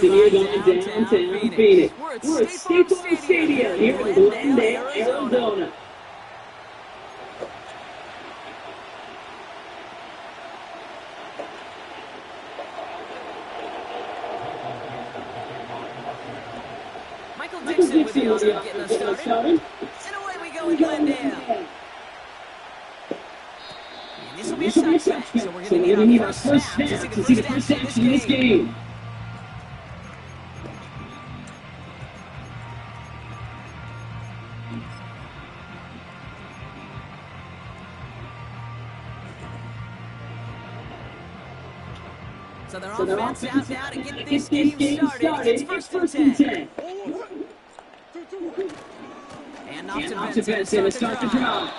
racing here going downtown Phoenix. We're at State Farm Stadium here in Glendale, Arizona. Michael Dixon with the honor of getting us started. And away we go in Glendale. And this will be a touchback, so we're going to need our first snap to see the first action in this game. So their offense out now to get this game started. It's first and 10. And off to Benson to start the drive.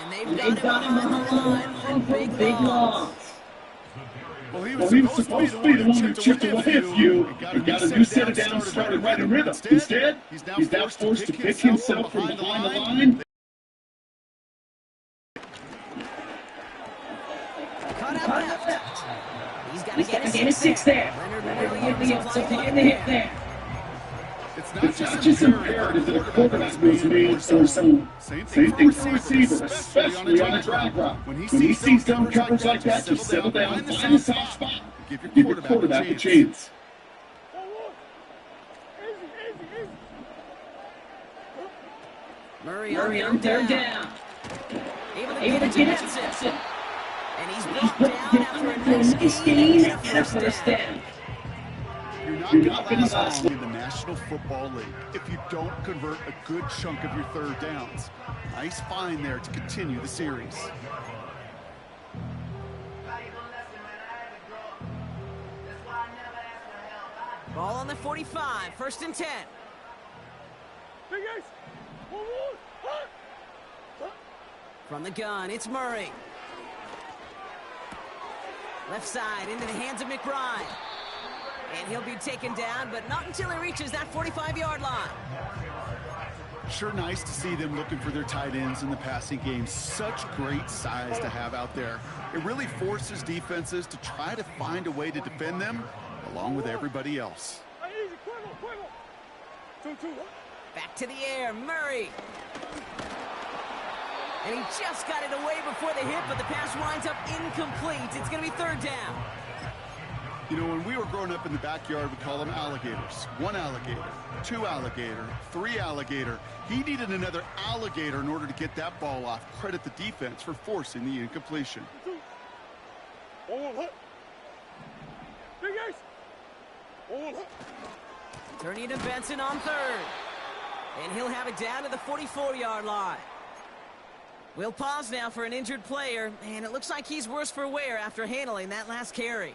And they've got him on the line for a big loss. Well, he was supposed to be the one who chipped away a few. He got a new set of downs, started right in rhythm. Instead, he's now forced to pick himself from behind the line. Cut out left. He's got to get a six there. Leonard really supplying the hit there. It's not just imperative that a quarterback moves made or some. Same thing for a receiver, especially on a drag route. When he sees dumb coverage like that, just settle down, find a soft spot, give your quarterback a chance. Murray on third down. Able to get Benson. And he's brought down after a nice gain and a first down. You're not going to last long in the National Football League if you don't convert a good chunk of your third downs. Nice find there to continue the series. Ball on the 45, first and 10. From the gun, it's Murray. Left side into the hands of McBride. And he'll be taken down, but not until he reaches that 45-yard line. Sure nice to see them looking for their tight ends in the passing game. Such great size to have out there. It really forces defenses to try to find a way to defend them along with everybody else. Back to the air, Murray. And he just got it away before the hit, but the pass winds up incomplete. It's going to be third down. You know, when we were growing up in the backyard, we call them alligators. One alligator, two alligator, three alligator. He needed another alligator in order to get that ball off. Credit the defense for forcing the incompletion. Turning to Benson on third. And he'll have it down to the 44-yard line. We'll pause now for an injured player, and it looks like he's worse for wear after handling that last carry.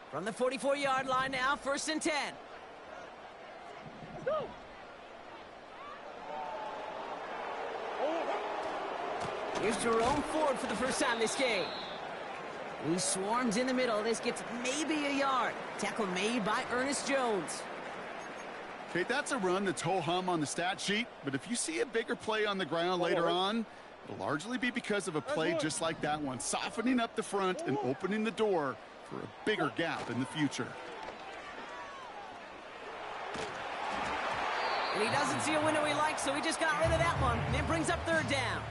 From the 44-yard line now, first and 10. Here's Jerome Ford for the first time this game. He swarms in the middle. This gets maybe a yard. Tackle made by Ernest Jones. Okay, that's a run that's ho-hum on the stat sheet, but if you see a bigger play on the ground later on, it'll largely be because of a play just like that one, softening up the front and opening the door for a bigger gap in the future. And he doesn't see a window he likes, so he just got rid of that one. And it brings up third down.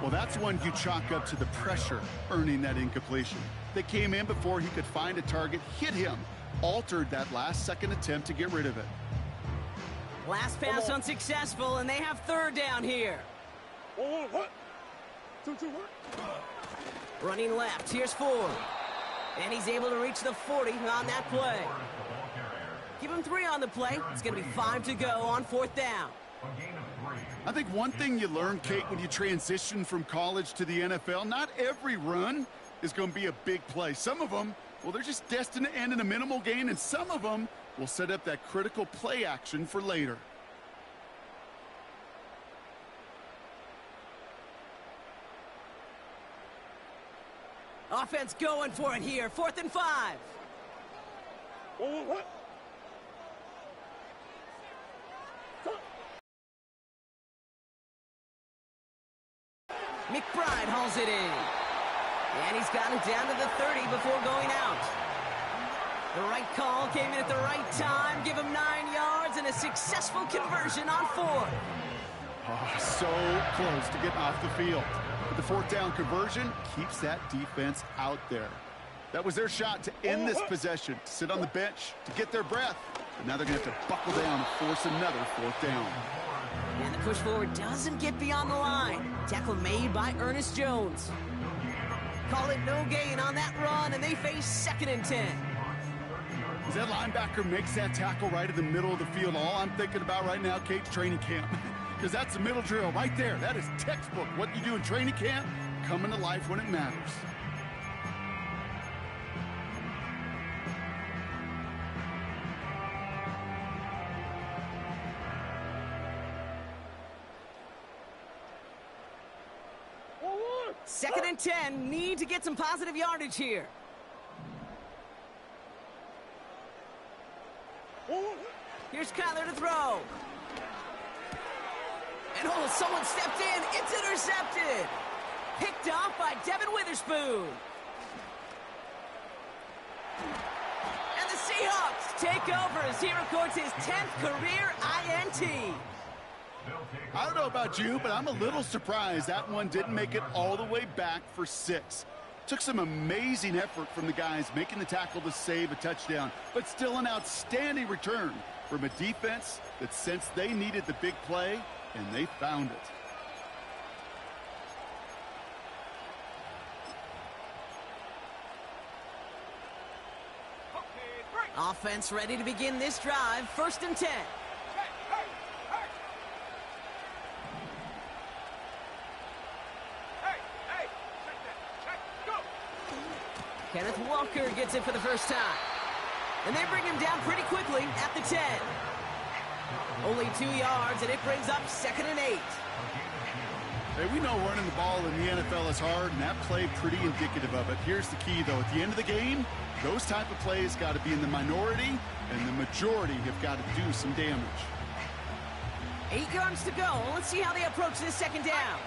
Well, that's one you chalk up to the pressure earning that incompletion. They came in before he could find a target, hit him, altered that last-second attempt to get rid of it. Last pass unsuccessful, and they have third down here. Running left, here's Ford. And he's able to reach the 40 on that play. Give him 3 on the play. It's going to be 5 to go on fourth down. I think one thing you learn, Kate, when you transition from college to the NFL, not every run is going to be a big play. Some of them, well, they're just destined to end in a minimal gain, and some of them will set up that critical play action for later. Offense going for it here. 4th and 5. McBride hauls it in. And he's got it down to the 30 before going out. The right call came in at the right time. Give him 9 yards and a successful conversion on 4th. Oh, so close to getting off the field. But the 4th down conversion keeps that defense out there. That was their shot to end this possession, to sit on the bench, to get their breath. But now they're going to have to buckle down and force another 4th down. And the push forward doesn't get beyond the line. Tackle made by Ernest Jones. Call it no gain on that run, and they face 2nd and 10. As that linebacker makes that tackle right in the middle of the field, all I'm thinking about right now, Kate's training camp. Because that's the middle drill right there. That is textbook. What you do in training camp, coming to life when it matters. Second and 10, need to get some positive yardage here. Here's Kyler to throw. And oh, someone stepped in. It's intercepted. Picked off by Devin Witherspoon. And the Seahawks take over as he records his 10th career INT. I don't know about you, but I'm a little surprised that one didn't make it all the way back for 6. Took some amazing effort from the guys making the tackle to save a touchdown, but still an outstanding return from a defense that sensed they needed the big play, and they found it. Offense ready to begin this drive. 1st and 10. Kenneth Walker gets it for the first time. And they bring him down pretty quickly at the 10. Only 2 yards, and it brings up 2nd and 8. Hey, we know running the ball in the NFL is hard, and that play pretty indicative of it. Here's the key, though. At the end of the game, those type of plays got to be in the minority, and the majority have got to do some damage. 8 yards to go. Let's see how they approach this 2nd down.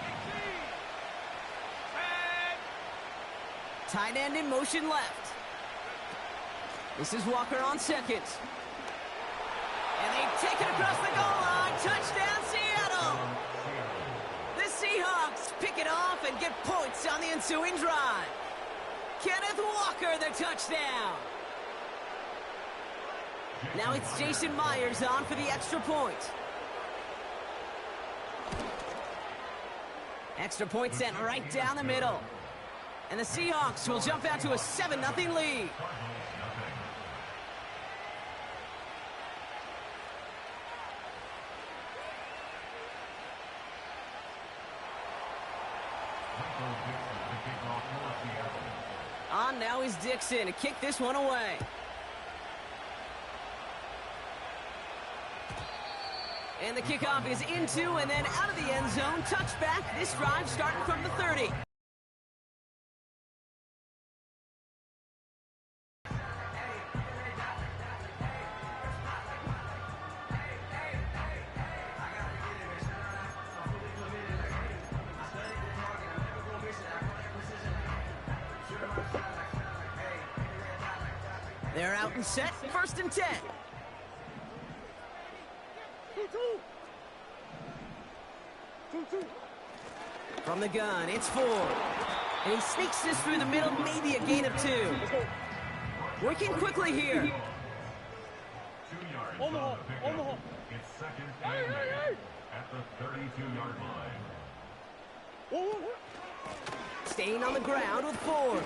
Tight end in motion left. This is Walker on 2nd. And they take it across the goal line. Touchdown, Seattle. The Seahawks pick it off and get points on the ensuing drive. Kenneth Walker, the touchdown. Now it's Jason Myers on for the extra point. Extra point sent right down the middle. And the Seahawks will jump out to a 7-0 lead. On now is Dixon to kick this one away. And the kickoff is into and then out of the end zone. Touchback. This drive starting from the 30. They're out and set. 1st and 10. From the gun, it's Ford. And he sneaks this through the middle, maybe a gain of 2. Working quickly here. 2 yards on the pickup. It's 2nd and 8 at the 32-yard line. Staying on the ground with Ford.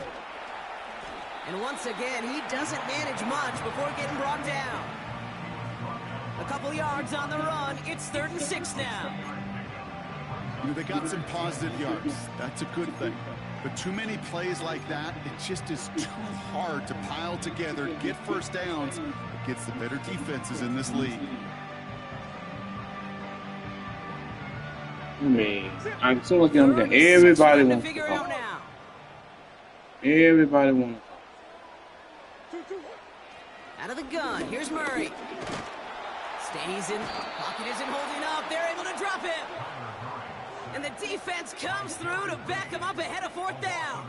And once again, he doesn't manage much before getting brought down. A couple yards on the run. It's 3rd and 6 now. You know, they got some positive yards. That's a good thing. But too many plays like that, it just is too hard to pile together, get first downs against the better defenses in this league. I mean, I'm so lucky I'm getting everybody wants to talk. Everybody wants to talk. Out of the gun, here's Murray. Stays in, pocket isn't holding up, they're able to drop him. And the defense comes through to back him up ahead of 4th down.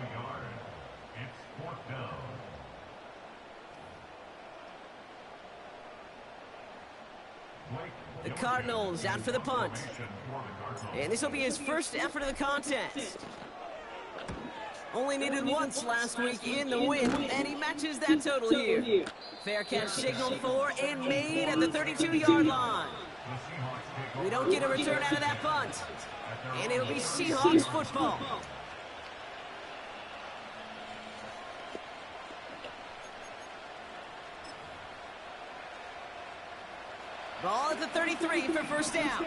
The Cardinals out for the punt. And this will be his first effort of the contest. Only needed once last week in the win, and he matches that total here. Fair catch signaled for and made at the 32-yard line. We don't get a return out of that punt. And it'll be Seahawks football. Ball at the 33 for first down.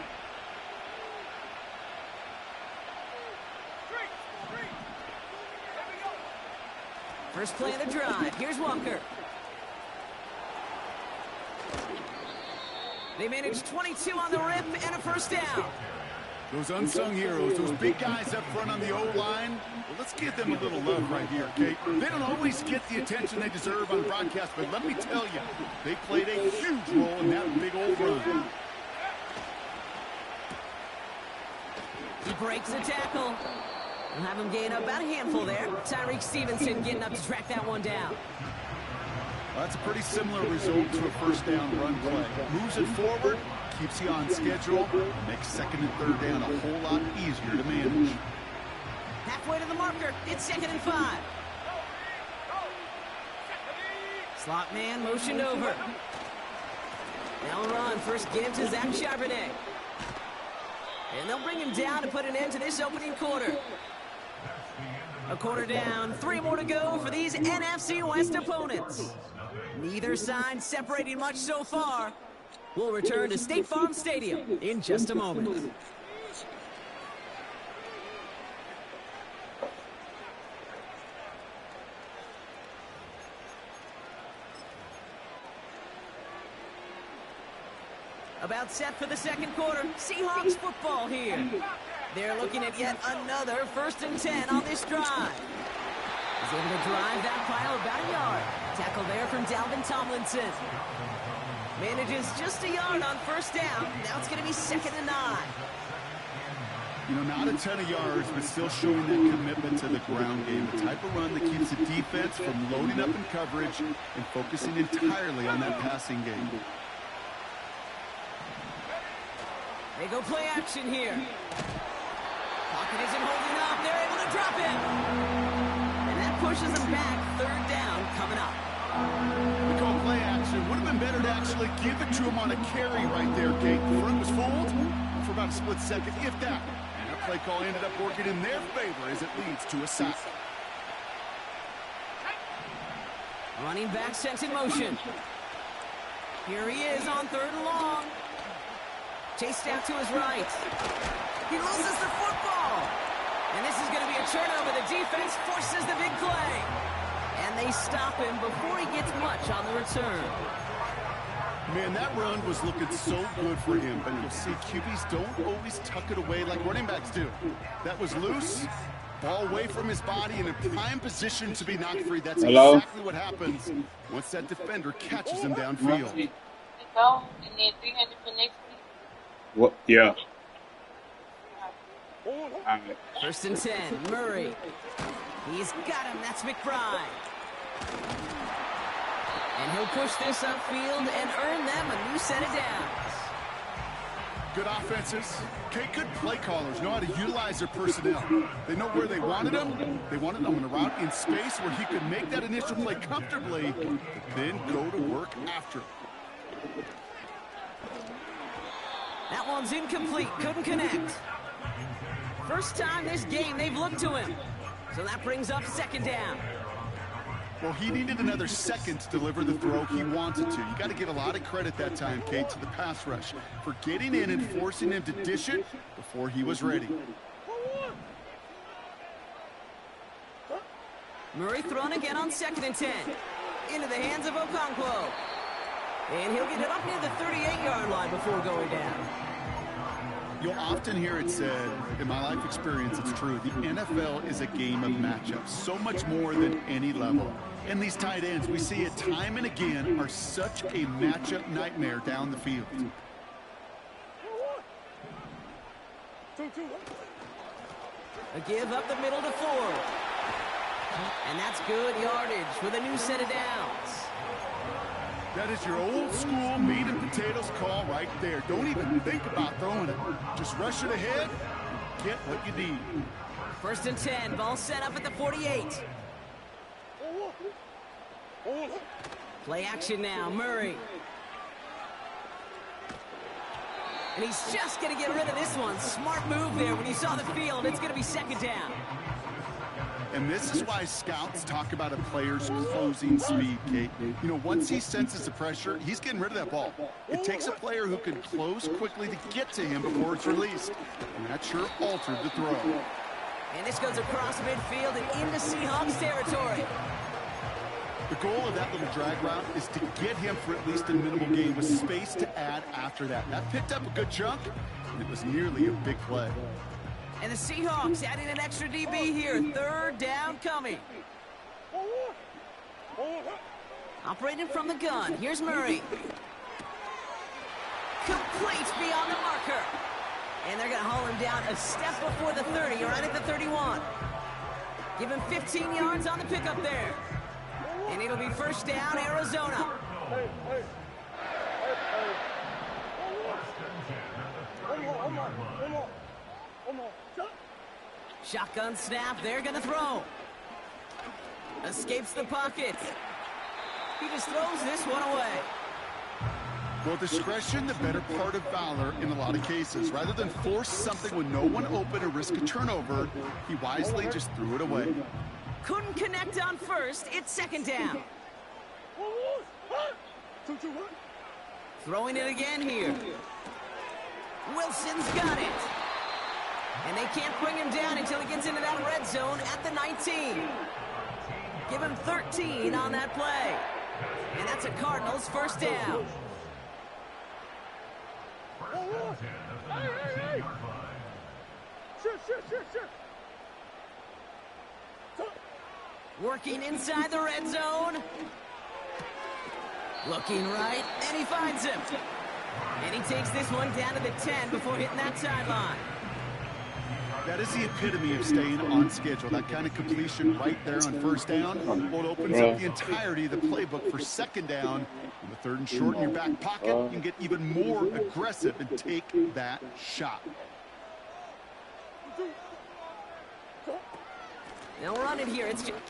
First play of the drive. Here's Walker. They managed 22 on the rip and a first down. Those unsung heroes, those big guys up front on the O-line, well, let's give them a little love right here, Kate. They don't always get the attention they deserve on broadcast, but let me tell you, they played a huge role in that big old run. He breaks the tackle. We'll have him gain about a handful there. Tyreek Stevenson getting up to track that one down. Well, that's a pretty similar result to a first down run play. Moves it forward, keeps you on schedule, makes second and third down a whole lot easier to manage. Halfway to the marker, it's 2nd and 5. Slot man motioned over. They'll run, first give to Zach Charbonnet. And they'll bring him down to put an end to this opening quarter. A quarter down, 3 more to go for these NFC West opponents. Neither side separating much so far. We'll return to State Farm Stadium in just a moment. About set for the second quarter. Seahawks football here. They're looking at yet another 1st and 10 on this drive. He's able to drive that pile about a yard. Tackle there from Dalvin Tomlinson. Manages just a yard on first down. Now it's going to be 2nd and 9. You know, not a ton of yards, but still showing that commitment to the ground game. The type of run that keeps the defense from loading up in coverage and focusing entirely on that passing game. They go play action here. Pocket isn't holding up. They're able to drop him. And that pushes them back. 3rd down coming up. We call play action. Would have been better to actually give it to him on a carry right there, Kate. The front was fooled for about a split second, if that. And that play call ended up working in their favor as it leads to a sack. Running back sent in motion. Here he is on 3rd and long. Chased out to his right. He loses the football. And this is going to be a turnover. The defense forces the big play. And they stop him before he gets much on the return. Man, that run was looking so good for him, but you'll see QBs don't always tuck it away like running backs do. That was loose, ball away from his body in a prime position to be knocked free. That's exactly what happens once that defender catches him downfield. What? Yeah. 1st and 10, Murray. He's got him, that's McBride. And he'll push this upfield and earn them a new set of downs. Good offenses. Okay, good play callers know how to utilize their personnel. They know where they wanted them. They wanted them in a route in space where he could make that initial play comfortably, but then go to work after. That one's incomplete, couldn't connect. First time this game they've looked to him. So that brings up 2nd down. Well, he needed another second to deliver the throw he wanted to. You got to give a lot of credit that time, Kate, to the pass rush for getting in and forcing him to dish it before he was ready. Murray thrown again on 2nd and 10. Into the hands of Okonkwo. And he'll get it up near the 38-yard line before going down. You'll often hear it said, in my life experience, it's true, the NFL is a game of matchups, so much more than any level. And these tight ends, we see it time and again, are such a matchup nightmare down the field. A give up the middle to Ford. And that's good yardage with a new set of downs. That is your old school meat and potatoes call right there. Don't even think about throwing it. Just rush it ahead and get what you need. 1st and 10, ball set up at the 48. Play action now, Murray. And he's just going to get rid of this one. Smart move there. When you saw the field, it's going to be 2nd down. And this is why scouts talk about a player's closing speed, Kate. You know, once he senses the pressure, he's getting rid of that ball. It takes a player who can close quickly to get to him before it's released. And that sure altered the throw. And this goes across midfield and into Seahawks territory. The goal of that little drag route is to get him for at least a minimal gain with space to add after that. That picked up a good chunk, and it was nearly a big play. And the Seahawks adding an extra DB here. 3rd down coming. Operating from the gun. Here's Murray. Complete beyond the marker. And they're going to haul him down a step before the 30, right at the 31. Give him 15 yards on the pickup there. And it'll be 1st down, Arizona. Shotgun snap, they're going to throw. Escapes the pocket. He just throws this one away. Well, discretion, the better part of valor in a lot of cases. Rather than force something with no one open and risk a turnover, he wisely just threw it away. Couldn't connect on 1st, it's 2nd down. Throwing it again here. Wilson's got it. And they can't bring him down until he gets into that red zone at the 19. Give him 13 on that play. And that's a Cardinals 1st down. Working inside the red zone. Looking right, and he finds him. And he takes this one down to the 10 before hitting that sideline. That is the epitome of staying on schedule. That kind of completion right there on 1st down. Well, it opens up the entirety of the playbook for 2nd down. On the 3rd and short in your back pocket, you can get even more aggressive and take that shot. They'll run it here. It's just...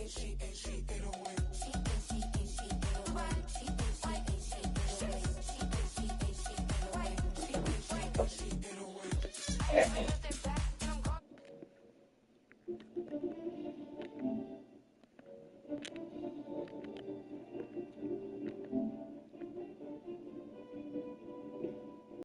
She